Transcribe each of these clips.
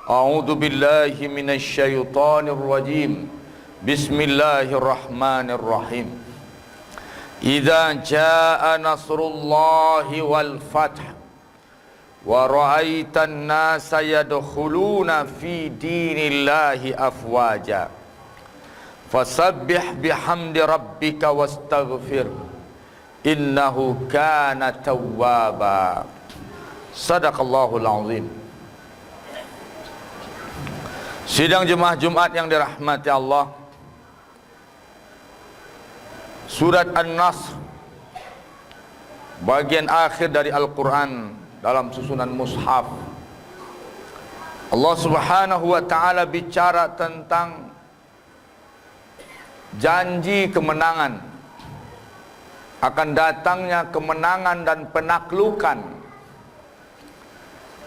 A'udzu billahi minasy syaithanir rajim. Bismillahirrahmanirrahim. Idza jaa nasrullahi wal fath wa ra'aitan nasa yadkhuluna fi dinillahi afwaja fasabbih bihamdi rabbika wastaghfir innahu kana tawwaba. Sadaqallahul azim. Sidang jemaah Jumat yang dirahmati Allah, Surat An-Nasr, bagian akhir dari Al-Quran dalam susunan mushaf. Allah subhanahu wa ta'ala bicara tentang janji kemenangan, akan datangnya kemenangan dan penaklukan.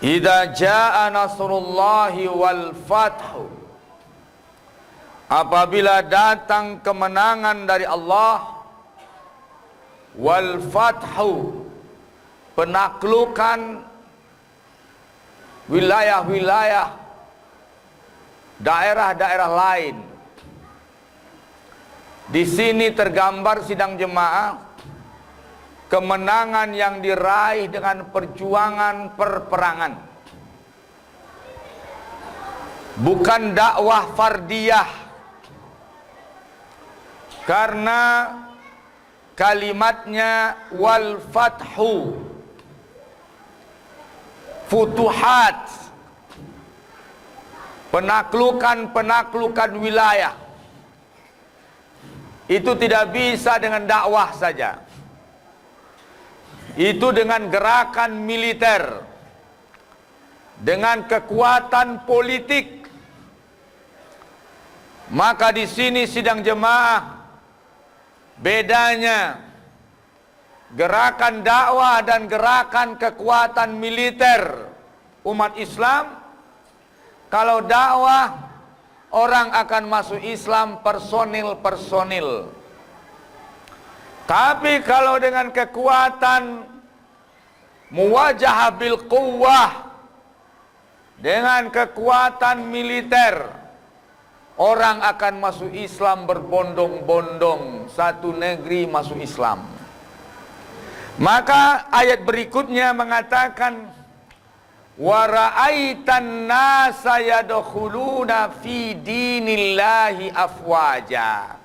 Idza jaa nasrullahi wal fathu, apabila datang kemenangan dari Allah, wal fathu, penaklukan wilayah-wilayah, daerah-daerah lain. Di sini tergambar sidang jemaah kemenangan yang diraih dengan perjuangan perperangan, bukan dakwah fardiyah, karena kalimatnya wal fathu, futuhat, penaklukan wilayah. Itu tidak bisa dengan dakwah saja. Itu dengan gerakan militer, dengan kekuatan politik. Maka di sini sidang jemaah, bedanya gerakan dakwah dan gerakan kekuatan militer umat Islam. Kalau dakwah, orang akan masuk Islam personil. Tapi kalau dengan kekuatan muwajahah bil quwwah, dengan kekuatan militer, orang akan masuk Islam berbondong-bondong, satu negeri masuk Islam. Maka ayat berikutnya mengatakan, wa ra'aitan nasa yadkhuluna fi dinillahi afwaja.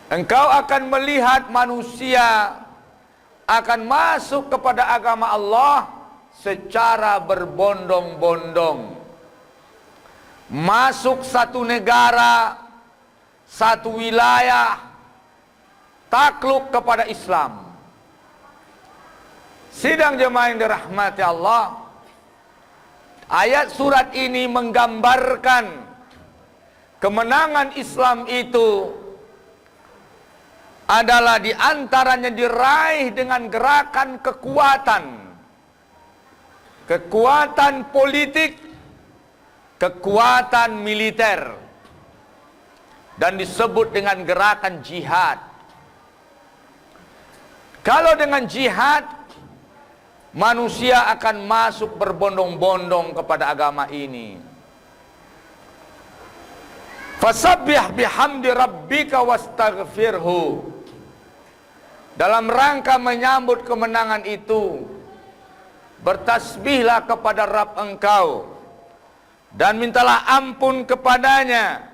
Engkau akan melihat manusia akan masuk kepada agama Allah secara berbondong-bondong. Masuk satu negara, satu wilayah, takluk kepada Islam. Sidang jemaah yang dirahmati Allah, ayat surat ini menggambarkan kemenangan Islam itu adalah diantaranya diraih dengan gerakan kekuatan politik, kekuatan militer, dan disebut dengan gerakan jihad. Kalau dengan jihad, manusia akan masuk berbondong-bondong kepada agama ini. Fasabbih bihamdi rabbika wastaghfirhu. Dalam rangka menyambut kemenangan itu, bertasbihlah kepada Rabb engkau dan mintalah ampun kepadanya.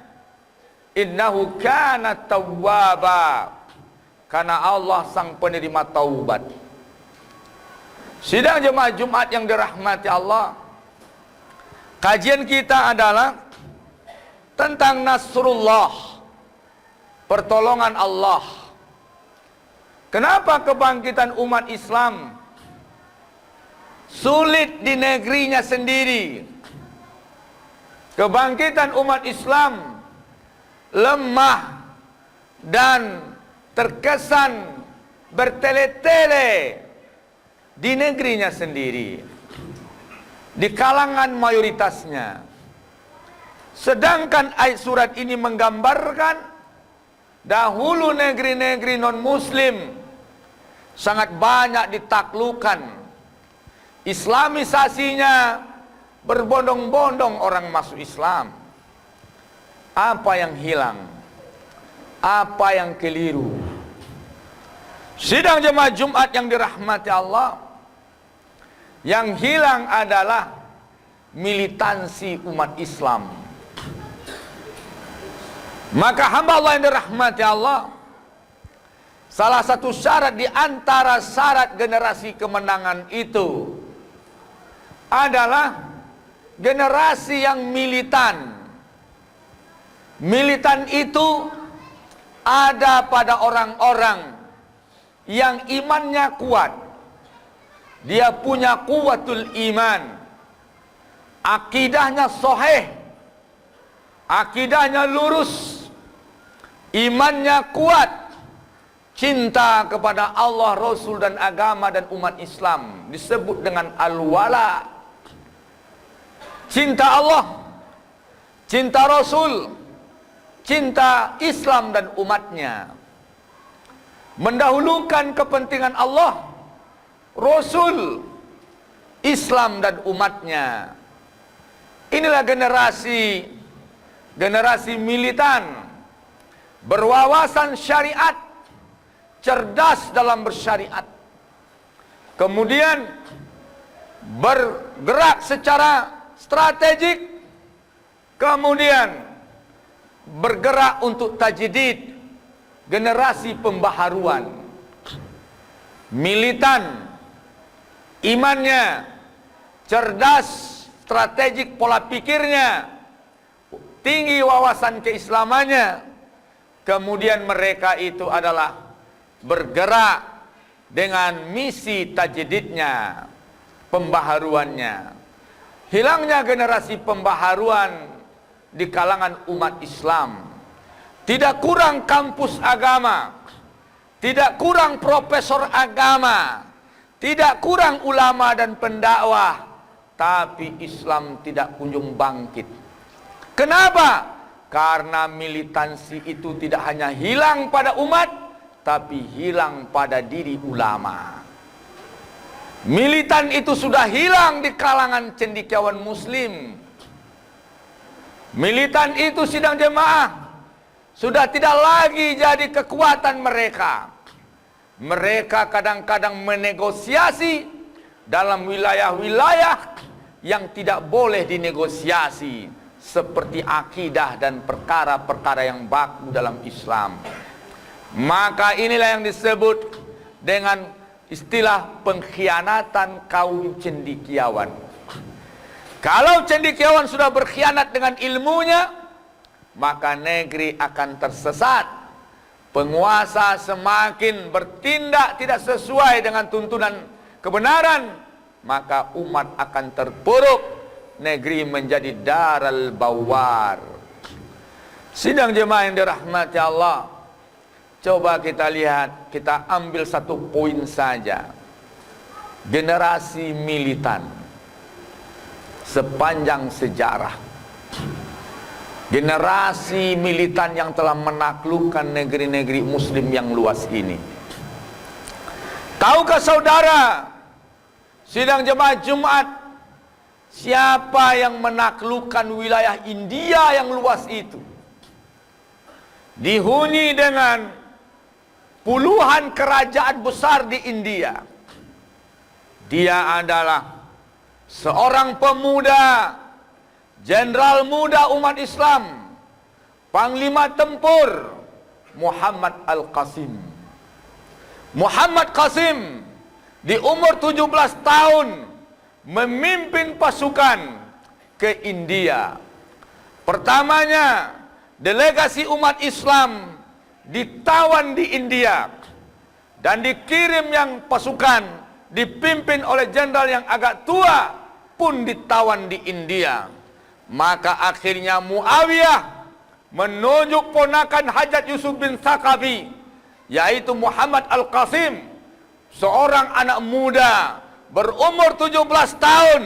Innahu kana tawwaba, karena Allah sang penerima taubat. Sidang jemaah Jumat yang dirahmati Allah, kajian kita adalah tentang Nasrullah, pertolongan Allah. Kenapa kebangkitan umat Islam sulit di negerinya sendiri? Kebangkitan umat Islam lemah dan terkesan bertele-tele di negerinya sendiri, di kalangan mayoritasnya. Sedangkan ayat surat ini menggambarkan dahulu negeri-negeri non-muslim sangat banyak ditaklukkan. Islamisasinya berbondong-bondong orang masuk Islam. Apa yang hilang? Apa yang keliru? Sidang jemaah Jumat yang dirahmati Allah, yang hilang adalah militansi umat Islam. Maka hamba Allah yang dirahmati Allah, salah satu syarat di antara syarat generasi kemenangan itu adalah generasi yang militan. Militan itu ada pada orang-orang yang imannya kuat. Dia punya kuwatul iman. Akidahnya sahih. Akidahnya lurus. Imannya kuat. Cinta kepada Allah, Rasul dan agama dan umat Islam. Disebut dengan al-wala. Cinta Allah, cinta Rasul, cinta Islam dan umatnya, mendahulukan kepentingan Allah, Rasul, Islam dan umatnya. Inilah generasi militan, berwawasan syariat, cerdas dalam bersyariat, kemudian bergerak secara strategik, kemudian bergerak untuk tajdid, generasi pembaharuan. Militan, imannya cerdas, strategik pola pikirnya, tinggi wawasan keislamannya. Kemudian mereka itu adalah bergerak dengan misi tajdidnya, pembaharuannya. Hilangnya generasi pembaharuan di kalangan umat Islam. Tidak kurang kampus agama, tidak kurang profesor agama, tidak kurang ulama dan pendakwah, tapi Islam tidak kunjung bangkit. Kenapa? Karena militansi itu tidak hanya hilang pada umat, tapi hilang pada diri ulama. Militan itu sudah hilang di kalangan cendekiawan muslim. Militan itu sidang jemaah sudah tidak lagi jadi kekuatan mereka. Mereka kadang-kadang menegosiasi dalam wilayah-wilayah yang tidak boleh dinegosiasi, seperti akidah dan perkara-perkara yang baku dalam Islam. Maka inilah yang disebut dengan istilah pengkhianatan kaum cendekiawan. Kalau cendekiawan sudah berkhianat dengan ilmunya, maka negeri akan tersesat. Penguasa semakin bertindak tidak sesuai dengan tuntunan kebenaran, maka umat akan terpuruk. Negeri menjadi daral bawar. Sidang jemaah yang dirahmati Allah, coba kita lihat, kita ambil satu poin saja. Generasi militan sepanjang sejarah. Generasi militan yang telah menaklukkan negeri-negeri muslim yang luas ini. Tahukah saudara, sidang jemaah Jumat, siapa yang menaklukkan wilayah India yang luas itu? Dihuni dengan puluhan kerajaan besar di India. Dia adalah seorang pemuda, jenderal muda umat Islam, panglima tempur, Muhammad Al-Qasim. Muhammad Qasim di umur 17 tahun memimpin pasukan ke India. Pertamanya, delegasi umat Islam ditawan di India dan dikirim yang pasukan dipimpin oleh jenderal yang agak tua pun ditawan di India. Maka akhirnya Muawiyah menunjuk ponakan Hajjaj Yusuf bin Thaqafi, yaitu Muhammad Al-Qasim, seorang anak muda berumur 17 tahun,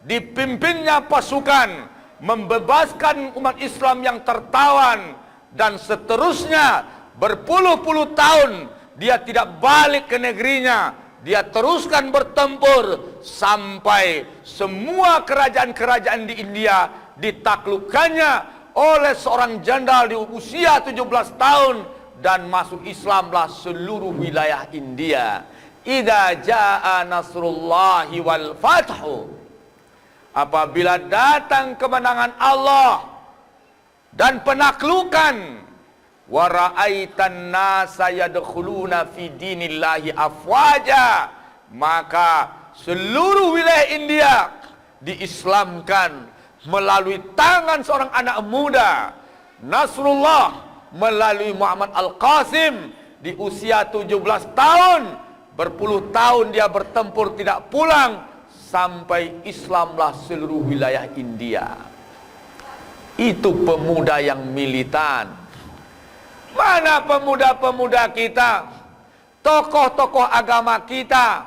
dipimpinnya pasukan membebaskan umat Islam yang tertawan, dan seterusnya berpuluh-puluh tahun dia tidak balik ke negerinya dia teruskan bertempur sampai semua kerajaan-kerajaan di India ditaklukkannya oleh seorang jenderal di usia 17 tahun, dan masuk Islamlah seluruh wilayah India. Idza jaa nasrullahi wal fathu, apabila datang kemenangan Allah dan penaklukan, wa ra'aitan nasa yadkhuluna fi dinillahi afwaja, maka seluruh wilayah India diislamkan melalui tangan seorang anak muda, Nasrullah, melalui Muhammad Al-Qasim di usia 17 tahun. Berpuluh tahun dia bertempur tidak pulang, sampai Islamlah seluruh wilayah India. Itu pemuda yang militan. Mana pemuda-pemuda kita, tokoh-tokoh agama kita,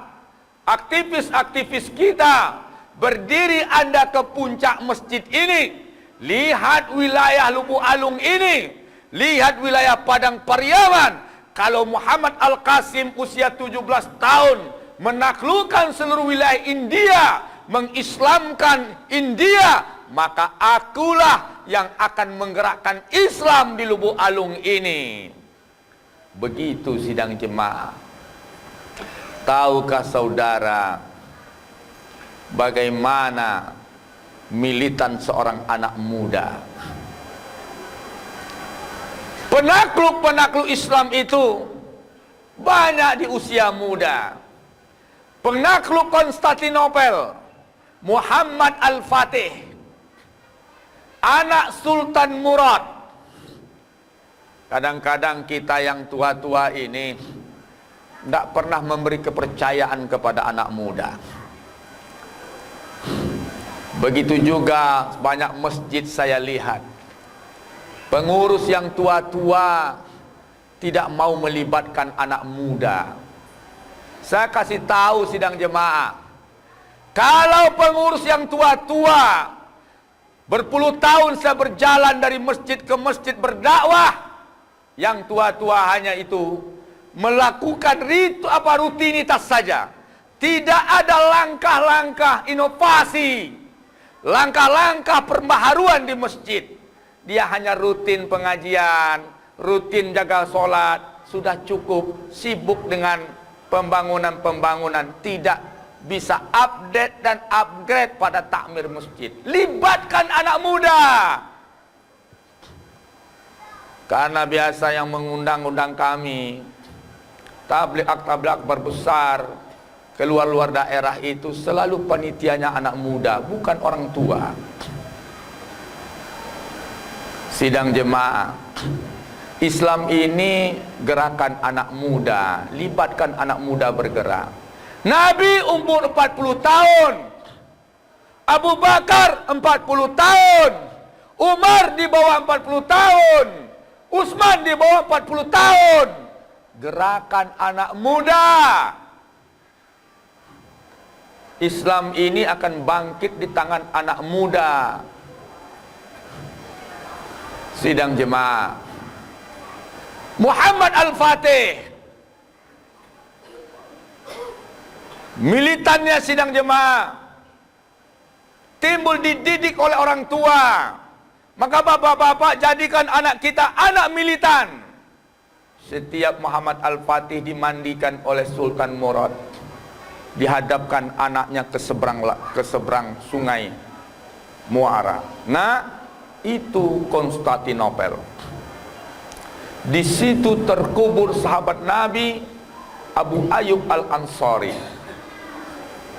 aktivis-aktivis kita? Berdiri Anda ke puncak masjid ini, lihat wilayah Lubuk Alung ini, lihat wilayah Padang Pariaman. Kalau Muhammad Al-Qasim usia 17 tahun menaklukkan seluruh wilayah India, mengislamkan India, maka akulah yang akan menggerakkan Islam di Lubuk Alung ini. Begitu sidang jemaah. Tahukah saudara bagaimana militan seorang anak muda? Penakluk-penakluk Islam itu banyak di usia muda. Penakluk Konstantinopel, Muhammad Al-Fatih, anak Sultan Murad. Kadang-kadang kita yang tua-tua ini tidak pernah memberi kepercayaan kepada anak muda. Begitu juga banyak masjid saya lihat, pengurus yang tua-tua tidak mau melibatkan anak muda. Saya kasih tahu sidang jemaah, kalau pengurus yang tua-tua, berpuluh tahun saya berjalan dari masjid ke masjid berdakwah, yang tua-tua hanya itu melakukan rutinitas saja. Tidak ada langkah-langkah inovasi, langkah-langkah pembaharuan di masjid. Dia hanya rutin pengajian, rutin jaga sholat, sudah cukup. Sibuk dengan pembangunan-pembangunan, tidak bisa update dan upgrade pada takmir masjid. Libatkan anak muda. Karena biasa yang mengundang-undang kami, tabligh akbar besar, keluar-luar daerah itu selalu panitianya anak muda, bukan orang tua. Sidang jemaah, Islam ini gerakan anak muda, libatkan anak muda bergerak. Nabi umur 40 tahun, Abu Bakar 40 tahun, Umar di bawah 40 tahun, Utsman di bawah 40 tahun. Gerakan anak muda. Islam ini akan bangkit di tangan anak muda. Sidang jemaah, Muhammad Al-Fatih, militannya sidang jemaah, timbul dididik oleh orang tua. Maka bapak-bapak jadikan anak kita anak militan. Setiap Muhammad Al-Fatih dimandikan oleh Sultan Murad, dihadapkan anaknya ke seberang sungai Muara. Nah, itu Konstantinopel. Di situ terkubur sahabat Nabi Abu Ayyub Al-Ansari.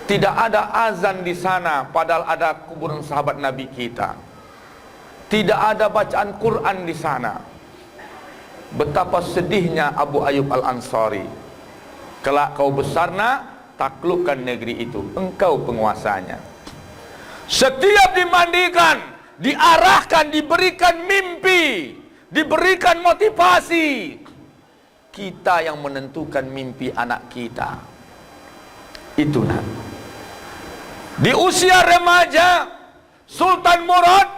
Tidak ada azan di sana, padahal ada kuburan sahabat Nabi kita. Tidak ada bacaan Quran di sana. Betapa sedihnya Abu Ayyub Al-Ansari. Kelak kau besar nak, taklukkan negeri itu, engkau penguasanya. Setiap dimandikan, diarahkan, diberikan mimpi, diberikan motivasi. Kita yang menentukan mimpi anak kita. Itu nak. Di usia remaja, Sultan Murad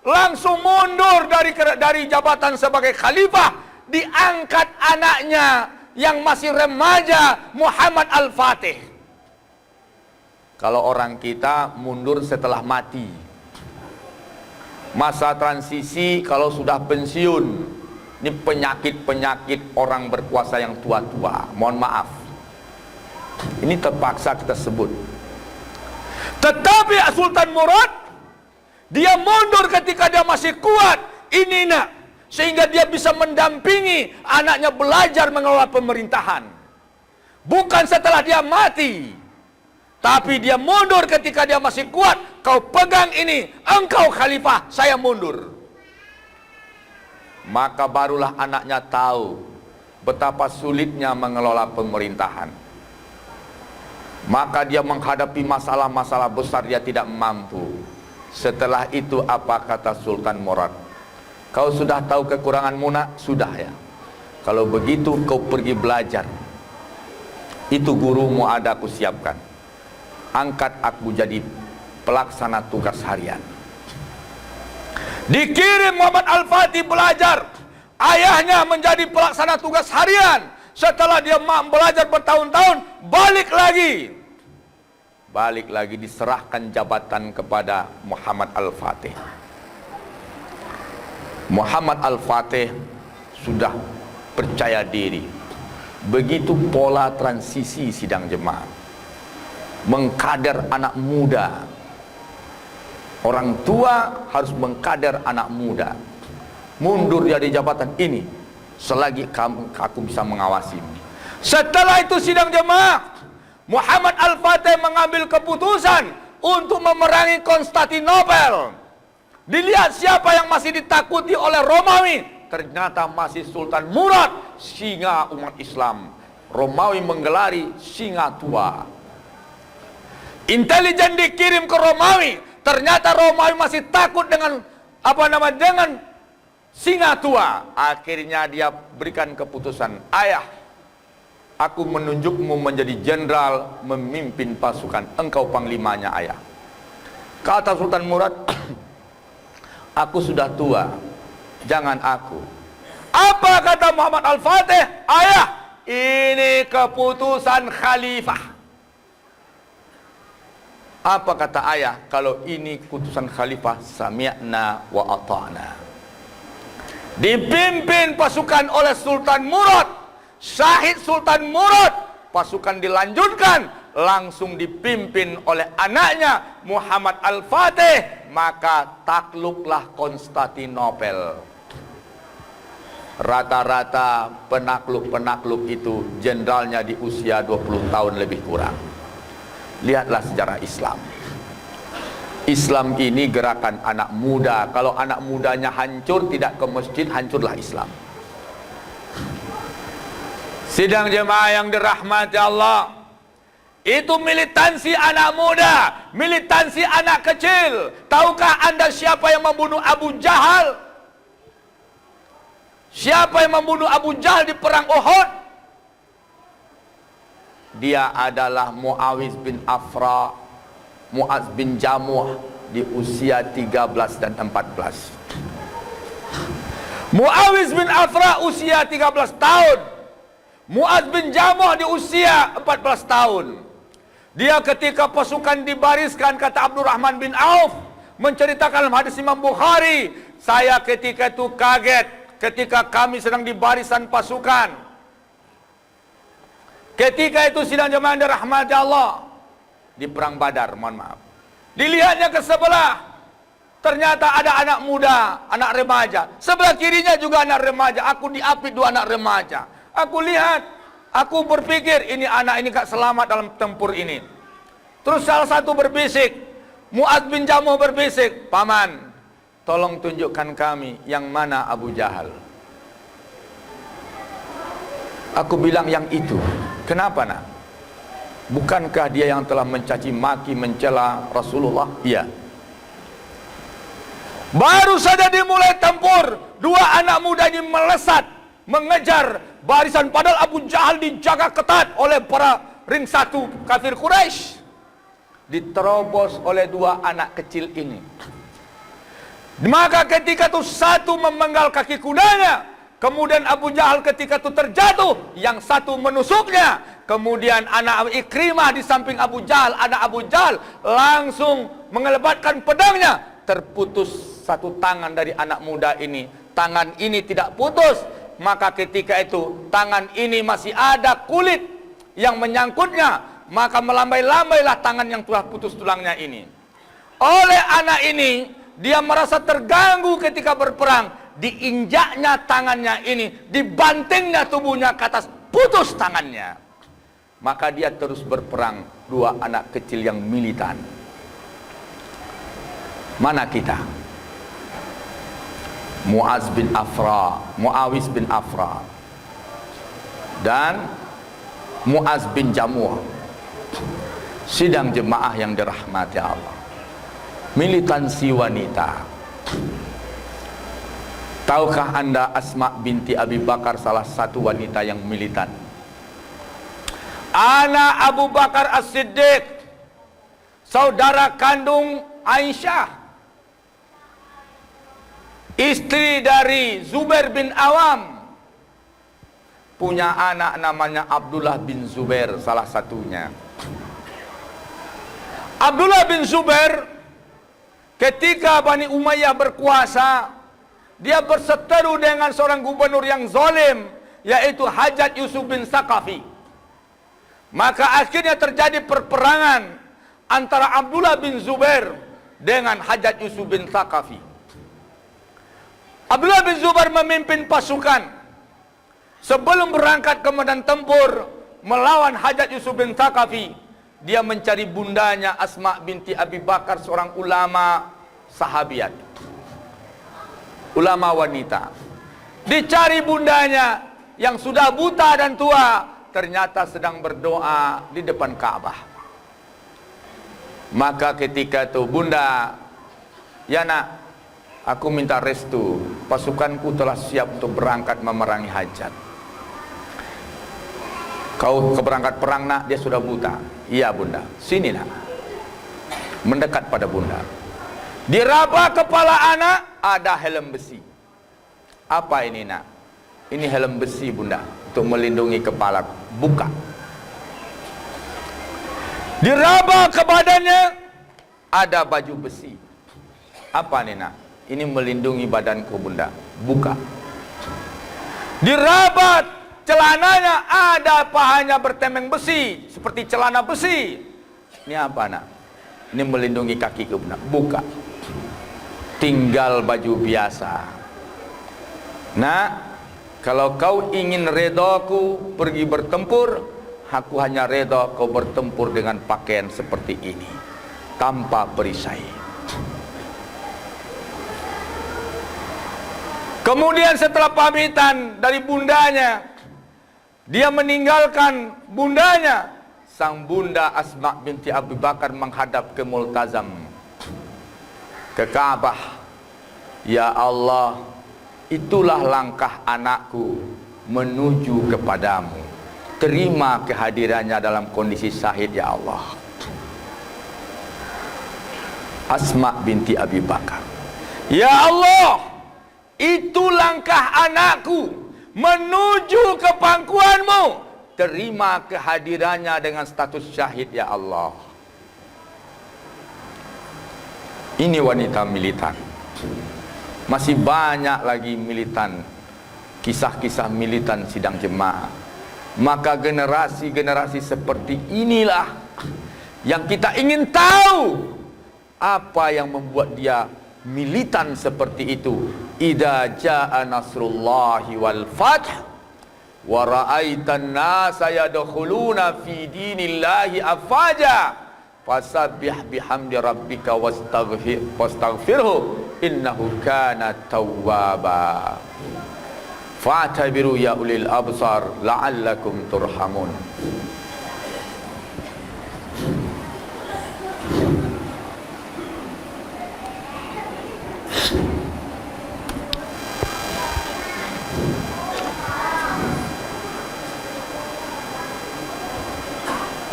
langsung mundur dari jabatan sebagai khalifah, diangkat anaknya yang masih remaja, Muhammad Al-Fatih. Kalau orang kita mundur setelah mati, masa transisi kalau sudah pensiun, ini penyakit-penyakit orang berkuasa yang tua-tua. Mohon maaf, ini terpaksa kita sebut. Tetapi Sultan Murad, dia mundur ketika dia masih kuat, ini nak, sehingga dia bisa mendampingi anaknya belajar mengelola pemerintahan. Bukan setelah dia mati, tapi dia mundur ketika dia masih kuat. Kau pegang ini, engkau khalifah, saya mundur. Maka barulah anaknya tahu betapa sulitnya mengelola pemerintahan. Maka dia menghadapi masalah-masalah besar, dia tidak mampu. Setelah itu apa kata Sultan Murad? Kau sudah tahu kekuranganmu nak? Sudah ya. Kalau begitu kau pergi belajar. Itu gurumu ada aku siapkan. Angkat aku jadi pelaksana tugas harian. Dikirim Muhammad Al-Fatih belajar. Ayahnya menjadi pelaksana tugas harian. Setelah dia belajar bertahun-tahun, balik lagi diserahkan jabatan kepada Muhammad Al-Fatih. Muhammad Al-Fatih sudah percaya diri. Begitu pola transisi sidang jemaah, mengkader anak muda. Orang tua harus mengkader anak muda. Mundur dari jabatan ini selagi aku bisa mengawasi. Setelah itu sidang jemaah, Muhammad Al-Fatih mengambil keputusan untuk memerangi Konstantinopel. Dilihat siapa yang masih ditakuti oleh Romawi. Ternyata masih Sultan Murad, singa umat Islam. Romawi menggelari singa tua. Intelijen dikirim ke Romawi. Ternyata Romawi masih takut dengan dengan singa tua. Akhirnya dia berikan keputusan, ayah, aku menunjukmu menjadi jenderal memimpin pasukan. Engkau panglimanya ayah. Kata Sultan Murad, aku sudah tua, jangan aku. Apa kata Muhammad Al-Fatih? Ayah, ini keputusan khalifah. Apa kata ayah? Kalau ini keputusan khalifah, sami'na wa ata'na. Dipimpin pasukan oleh Sultan Murad, Syahid Sultan Murad. Pasukan dilanjutkan, langsung dipimpin oleh anaknya Muhammad Al-Fatih. Maka takluklah Konstantinopel. Rata-rata penakluk-penakluk itu jenderalnya di usia 20 tahun lebih kurang. Lihatlah sejarah Islam. Islam ini gerakan anak muda. Kalau anak mudanya hancur, tidak ke masjid, hancurlah Islam. Sidang jemaah yang dirahmati Allah, itu militansi anak muda, militansi anak kecil. Tahukah anda siapa yang membunuh Abu Jahal? Siapa yang membunuh Abu Jahal di perang Uhud? Dia adalah Muawiz bin Afra, Muaz bin Jamuh di usia 13 dan 14. Muawiz bin Afra usia 13 tahun. Muaz bin Jamuh di usia 14 tahun. Dia ketika pasukan dibariskan, kata Abdurrahman bin Auf, menceritakan dalam hadis Imam Bukhari, saya ketika itu kaget ketika kami sedang di barisan pasukan. Ketika itu sidang jemaah dirahmati Allah, di perang Badar, mohon maaf. Dilihatnya ke sebelah, ternyata ada anak muda, anak remaja. Sebelah kirinya juga anak remaja. Aku diapit dua anak remaja. Aku lihat, aku berpikir ini anak ini gak selamat dalam tempur ini. Terus salah satu berbisik, Muaz bin Jamuh berbisik, paman, tolong tunjukkan kami yang mana Abu Jahal. Aku bilang yang itu. Kenapa nak? Bukankah dia yang telah mencaci maki, mencela Rasulullah? Iya. Baru saja dimulai tempur, dua anak muda ini melesat mengejar barisan, padahal Abu Jahal dijaga ketat oleh para ring satu kafir Quraisy. Diterobos oleh dua anak kecil ini. Maka ketika itu satu memenggal kaki kudanya, Kemudian Abu Jahal ketika itu terjatuh, yang satu menusuknya. Kemudian anak Ikrimah di samping Abu Jahal, anak Abu Jahal langsung mengelebatkan pedangnya. Terputus satu tangan dari anak muda ini. Tangan ini tidak putus. Maka ketika itu tangan ini masih ada kulit yang menyangkutnya. Maka melambai-lambailah tangan yang telah putus tulangnya ini. Oleh anak ini, dia merasa terganggu ketika berperang. Diinjaknya tangannya ini, dibantingnya tubuhnya ke atas, putus tangannya. Maka dia terus berperang. Dua anak kecil yang militan. Mana kita? Mu'az bin Afra, Muawis bin Afra, dan Mu'az bin Jamuh. Sidang jemaah yang dirahmati Allah. Militansi wanita. Tahukah anda Asma binti Abi Bakar salah satu wanita yang militan? Anak Abu Bakar As-Siddiq, saudara kandung Aisyah, istri dari Zubair bin Awam, punya anak namanya Abdullah bin Zubair salah satunya. Abdullah bin Zubair ketika Bani Umayyah berkuasa, dia berseteru dengan seorang gubernur yang zalim, yaitu Hajjaj Yusuf bin Saqafi. Maka akhirnya terjadi perperangan antara Abdullah bin Zubair dengan Hajjaj Yusuf bin Saqafi. Abdullah bin Zubair memimpin pasukan. Sebelum berangkat ke medan tempur melawan Hajjaj Yusuf bin Saqafi, dia mencari bundanya Asma binti Abi Bakar, seorang ulama sahabiat, ulama wanita. Dicari bundanya yang sudah buta dan tua, ternyata sedang berdoa di depan Ka'bah. Maka ketika itu, bunda, ya nak, aku minta restu, pasukanku telah siap untuk berangkat memerangi Hajjaj. Kau keberangkat perang nak, dia sudah buta. Iya bunda, sini nak. Mendekat pada bunda. Diraba kepala anak, ada helm besi. Apa ini nak? Ini helm besi bunda, untuk melindungi kepala. Buka. Diraba ke badannya, ada baju besi. Apa ini nak? Ini melindungi badanku bunda. Buka. Dirabat celananya, ada pahanya bertemeng besi, seperti celana besi. Ini apa nak? Ini melindungi kakiku bunda. Buka. Tinggal baju biasa. Nah, kalau kau ingin redaku pergi bertempur, aku hanya reda kau bertempur dengan pakaian seperti ini, tanpa perisai. Kemudian setelah pamitan dari bundanya, dia meninggalkan bundanya. Sang bunda Asma binti Abu Bakar menghadap ke Multazam, ke Ka'bah. Ya Allah, itulah langkah anakku menuju kepadamu. Terima kehadirannya dalam kondisi syahid ya Allah. Asma binti Abi Bakar, ya Allah, itu langkah anakku menuju ke pangkuanmu. Terima kehadirannya dengan status syahid ya Allah. Ini wanita militan. Masih banyak lagi militan, kisah-kisah militan sidang jemaah. Maka generasi-generasi seperti inilah yang kita ingin tahu, apa yang membuat dia militan seperti itu. Idza jaa nasrullahi wal fath wa ra'aitan nasa yadkhuluna fi dinillahi afaja fasabbih bihamdi rabbika wastaghfirhu innahu kana tawwaba. Fa'tabiru ya ulil absar la'allakum turhamun.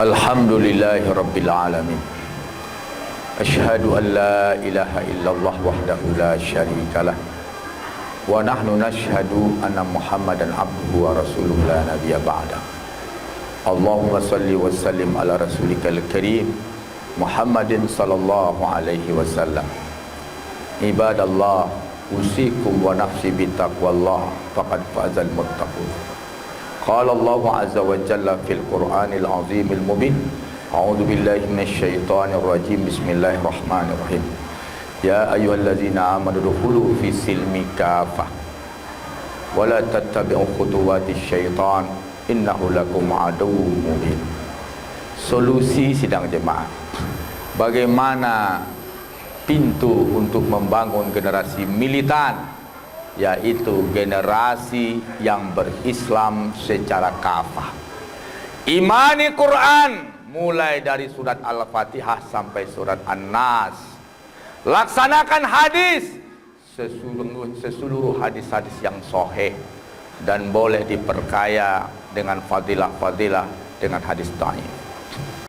Alhamdulillahi rabbil alamin. Asyhadu an la ilaha illallah wahdahu la syarikalah wa nahnu nashhadu anna Muhammadan abduhu wa rasuluhu la nabiyya ba'da. Allahumma salli wa sallim ala rasulikal karim Muhammadin sallallahu alaihi wasallam. Ibadallah, usikum wa nafsi bitaqwallah faqad fazal muttaqun. Qala Allah azza wa jalla fil Qur'anil azimil mubin. A'udzu billahi minasyaitonir rajim. Bismillahirrahmanirrahim. Ya ayyuhallazina amanu dukhulu fi silmi kafah wa la tattabi'u khutuwatis syaitan innahu lakum aduwwun mubin. Solusi sidang jemaah. Bagaimana pintu untuk membangun generasi militan, yaitu generasi yang berislam secara kafah. Imani Quran mulai dari surat Al-Fatihah sampai surat An-Nas. Laksanakan hadis seluruh hadis-hadis yang sahih dan boleh diperkaya dengan fadilah-fadilah dengan hadis dhaif.